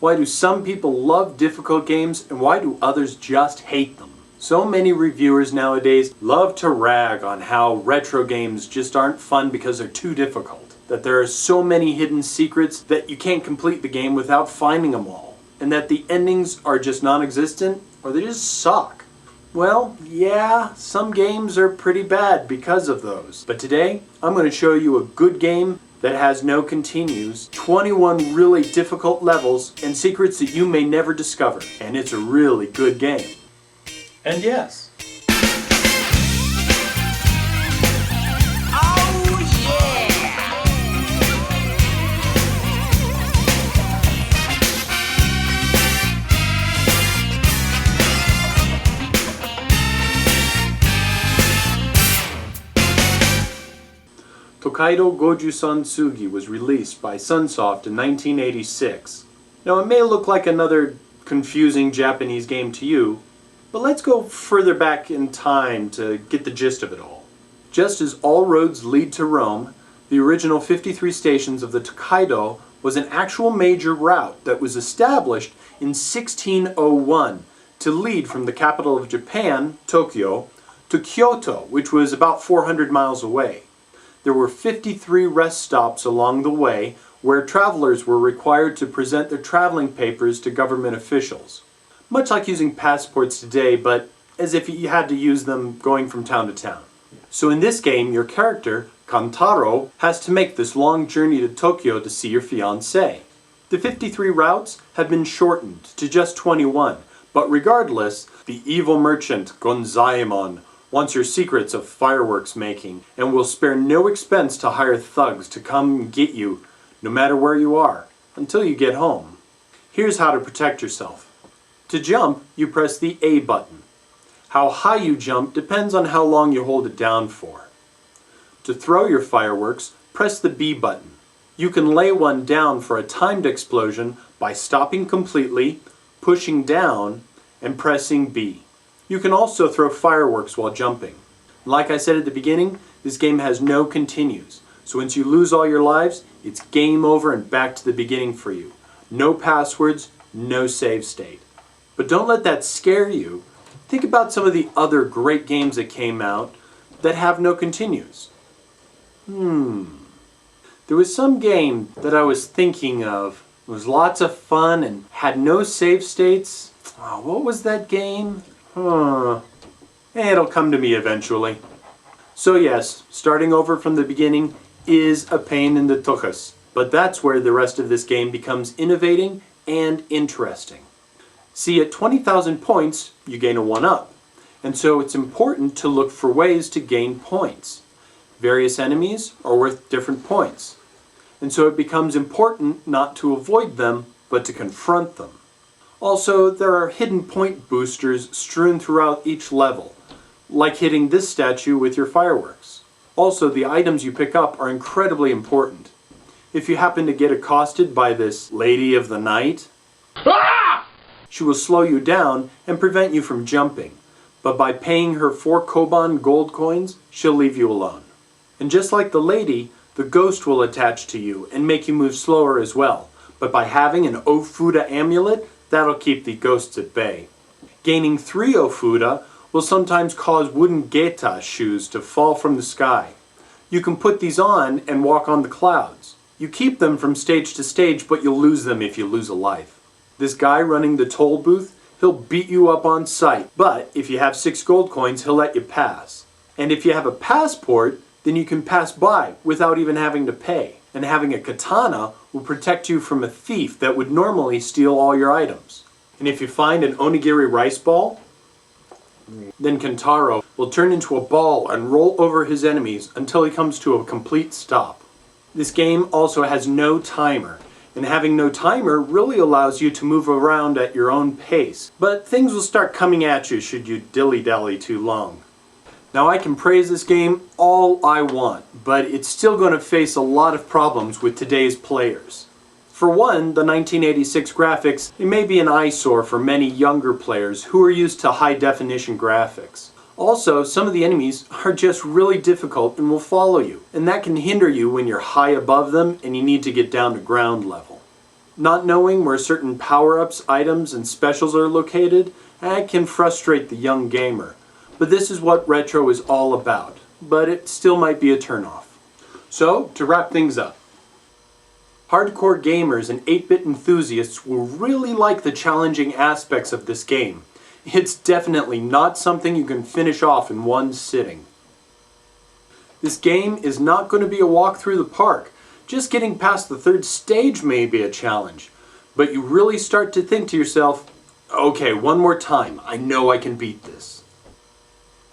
Why do some people love difficult games and why do others just hate them? So many reviewers nowadays love to rag on how retro games just aren't fun because they're too difficult. That there are so many hidden secrets that you can't complete the game without finding them all. And that the endings are just non-existent or they just suck. Well, yeah, some games are pretty bad because of those. But today, I'm going to show you a good game that has no continues, 21 really difficult levels, and secrets that you may never discover. And it's a really good game. And yes, Tōkaidō Gojūsan tsugi was released by Sunsoft in 1986. Now it may look like another confusing Japanese game to you, but let's go further back in time to get the gist of it all. Just as all roads lead to Rome, the original 53 stations of the Tōkaidō was an actual major route that was established in 1601 to lead from the capital of Japan, Tokyo, to Kyoto, which was about 400 miles away. There were 53 rest stops along the way where travelers were required to present their traveling papers to government officials. Much like using passports today, but as if you had to use them going from town to town. So in this game, your character, Kantaro, has to make this long journey to Tokyo to see your fiancée. The 53 routes have been shortened to just 21, but regardless, the evil merchant Gonzaemon wants your secrets of fireworks making and will spare no expense to hire thugs to come and get you no matter where you are until you get home. Here's how to protect yourself. To jump, you press the A button. How high you jump depends on how long you hold it down for. To throw your fireworks, press the B button. You can lay one down for a timed explosion by stopping completely, pushing down, and pressing B. You can also throw fireworks while jumping. Like I said at the beginning, this game has no continues. So once you lose all your lives, it's game over and back to the beginning for you. No passwords, no save state. But don't let that scare you. Think about some of the other great games that came out that have no continues. There was some game that I was thinking of. It was lots of fun and had no save states. Oh, what was that game? It'll come to me eventually. So yes, starting over from the beginning is a pain in the tuchus, but that's where the rest of this game becomes innovating and interesting. See, at 20,000 points, you gain a 1-up, and so it's important to look for ways to gain points. Various enemies are worth different points, and so it becomes important not to avoid them, but to confront them. Also, there are hidden point boosters strewn throughout each level, like hitting this statue with your fireworks. Also, the items you pick up are incredibly important. If you happen to get accosted by this lady of the night, she will slow you down and prevent you from jumping, but by paying her 4 koban gold coins, she'll leave you alone. And just like the lady, the ghost will attach to you and make you move slower as well, but by having an Ofuda amulet, that'll keep the ghosts at bay. Gaining 3 Ofuda will sometimes cause wooden geta shoes to fall from the sky. You can put these on and walk on the clouds. You keep them from stage to stage, but you'll lose them if you lose a life. This guy running the toll booth, he'll beat you up on sight, but if you have 6 gold coins, he'll let you pass. And if you have a passport, then you can pass by without even having to pay. And having a katana will protect you from a thief that would normally steal all your items. And if you find an onigiri rice ball, then Kantaro will turn into a ball and roll over his enemies until he comes to a complete stop. This game also has no timer, and having no timer really allows you to move around at your own pace. But things will start coming at you should you dilly-dally too long. Now I can praise this game all I want, but it's still going to face a lot of problems with today's players. For one, the 1986 graphics, it may be an eyesore for many younger players who are used to high-definition graphics. Also, some of the enemies are just really difficult and will follow you, and that can hinder you when you're high above them and you need to get down to ground level. Not knowing where certain power-ups, items, and specials are located, can frustrate the young gamer. But this is what retro is all about, but it still might be a turnoff. So, to wrap things up, hardcore gamers and 8-bit enthusiasts will really like the challenging aspects of this game. It's definitely not something you can finish off in one sitting. This game is not going to be a walk through the park. Just getting past the third stage may be a challenge, but you really start to think to yourself, okay, one more time, I know I can beat this.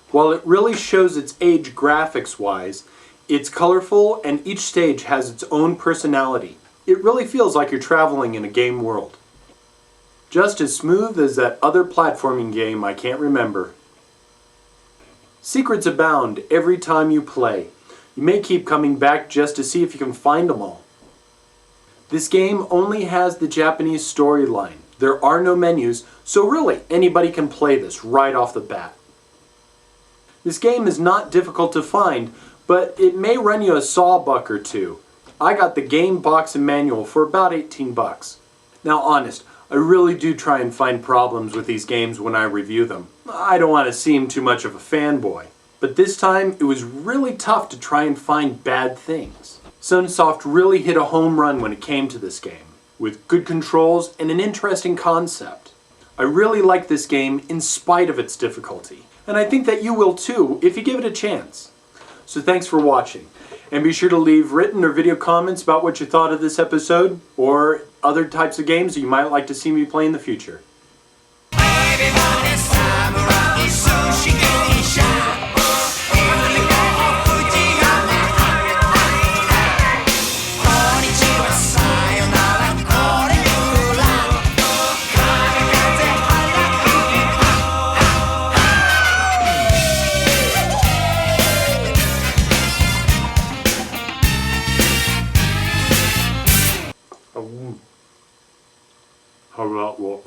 While it really shows its age graphics-wise, it's colorful and each stage has its own personality. It really feels like you're traveling in a game world. Just as smooth as that other platforming game I can't remember. Secrets abound every time you play. You may keep coming back just to see if you can find them all. This game only has the Japanese storyline. There are no menus, so really anybody can play this right off the bat. This game is not difficult to find, but it may run you a sawbuck or two. I got the game box and manual for about 18 bucks. Now honest, I really do try and find problems with these games when I review them. I don't want to seem too much of a fanboy. But this time, it was really tough to try and find bad things. Sunsoft really hit a home run when it came to this game, with good controls and an interesting concept. I really like this game in spite of its difficulty, and I think that you will too if you give it a chance. So thanks for watching, and be sure to leave written or video comments about what you thought of this episode, or other types of games that you might like to see me play in the future. How about what?